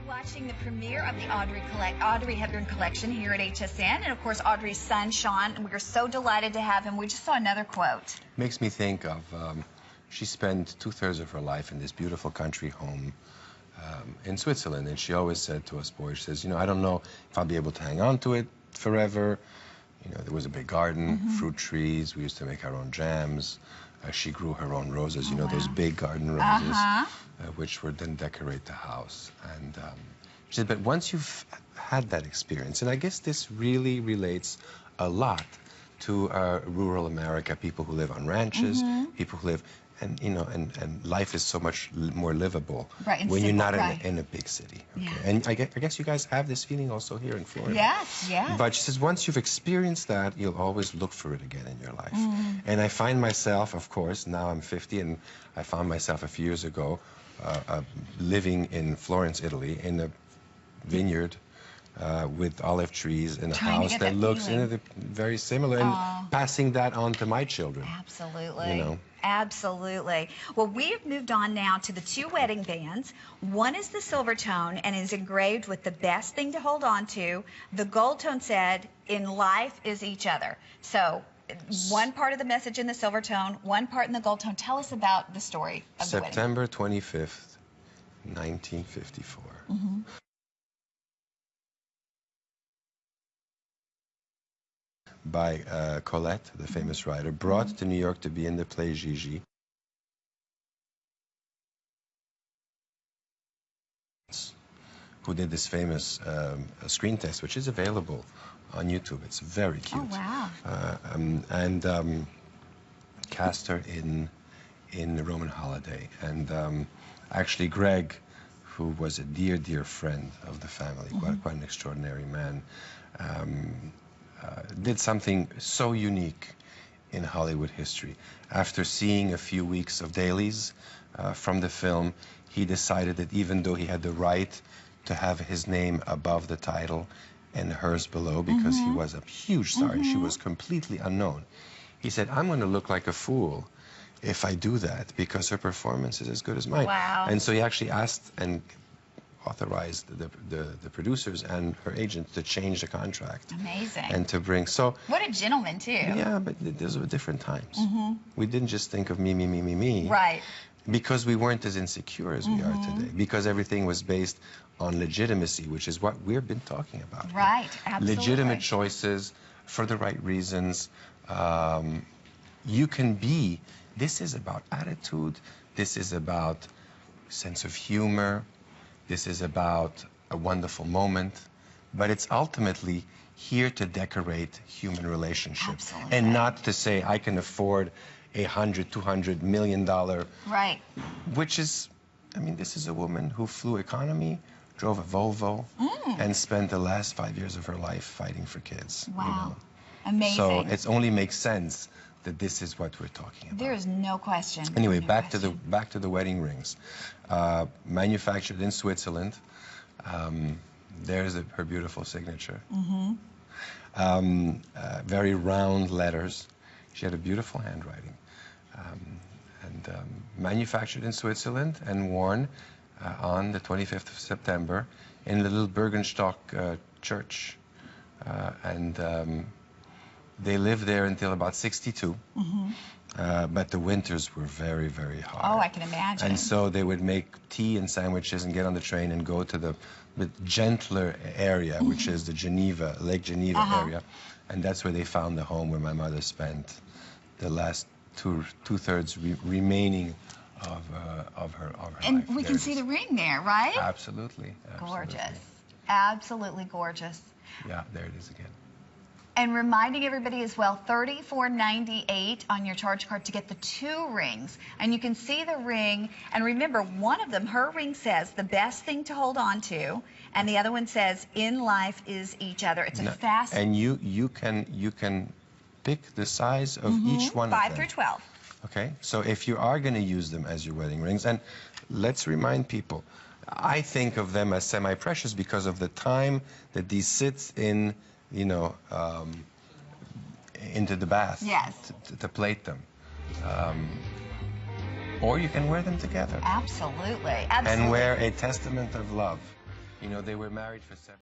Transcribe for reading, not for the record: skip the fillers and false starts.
Watching the premiere of the Audrey Hepburn collection here at HSN, and of course Audrey's son Sean. We are so delighted to have him. We just saw another quote. Makes me think of she spent 2/3 of her life in this beautiful country home in Switzerland, and she always said to us boys, she says, you know, I don't know if I'll be able to hang on to it forever. You know, there was a big garden, fruit trees. We used to make our own jams. She grew her own roses, you know, those big garden roses, which would then decorate the house. And she said, but once you've had that experience, and I guess this really relates a lot to rural America, people who live on ranches, people who live, and you know, and life is so much more livable when you're not in a big city. Okay? Yeah. And I guess you guys have this feeling also here in Florida. Yes, yes. But she says once you've experienced that, you'll always look for it again in your life. And I find myself, of course, now I'm 50, and I found myself a few years ago living in Florence, Italy, in a vineyard with olive trees in a house that looks very similar, and passing that on to my children. Absolutely. You know. Absolutely. Well, we've moved on now to the two wedding bands. One is the Silvertone and is engraved with the best thing to hold on to. The Goldtone said, in life is each other. So one part of the message in the Silvertone, one part in the Goldtone. Tell us about the story of the wedding. September 25th, 1954. By Colette, the famous writer, brought to New York to be in the play Gigi. Who did this famous screen test, which is available on YouTube. It's very cute. Oh, wow. And cast her in The Roman Holiday. And actually Greg, who was a dear, dear friend of the family, quite an extraordinary man, did something so unique in Hollywood history. After seeing a few weeks of dailies from the film, he decided that even though he had the right to have his name above the title and hers below, because he was a huge star and she was completely unknown, he said, I'm going to look like a fool if I do that, because her performance is as good as mine. Wow. And so he actually asked and authorized the producers and her agent to change the contract. Amazing. And to bring, so... What a gentleman, too. Yeah, but those were different times. We didn't just think of me, me, me, me, me. Right. Because we weren't as insecure as we are today. Because everything was based on legitimacy, which is what we've been talking about. Right, absolutely. Legitimate choices for the right reasons. You can be... This is about attitude. This is about sense of humor. This is about a wonderful moment, but it's ultimately here to decorate human relationships. Absolutely. And not to say I can afford $100, $200 million. Right. Which is, I mean, this is a woman who flew economy, drove a Volvo, and spent the last 5 years of her life fighting for kids. Wow. You know? Amazing. So it only makes sense that this is what we're talking about. There is no question. Anyway, back to the wedding rings. Manufactured in Switzerland. There's her beautiful signature. Very round letters. She had a beautiful handwriting. Manufactured in Switzerland and worn on the 25th of September in the little Bergenstock church. They lived there until about 62, but the winters were very, very hard. Oh, I can imagine. And so they would make tea and sandwiches and get on the train and go to the gentler area, which is the Geneva, Lake Geneva area. And that's where they found the home where my mother spent the last two-thirds remaining of her and life. We can see the ring there, right? Absolutely. Gorgeous. Absolutely gorgeous. Yeah, there it is again. And reminding everybody as well, $34.98 on your charge card to get the two rings. And you can see the ring. And remember, one of them, her ring says, the best thing to hold on to. And the other one says, in life is each other. It's a fast... And you can pick the size of each one of them. 5 through 12. Okay, so if you are going to use them as your wedding rings, and let's remind people, I think of them as semi-precious because of the time that these sit in, you know, into the bath. Yes. To plate them. Or you can wear them together. Absolutely. And wear a testament of love You know, they were married for 7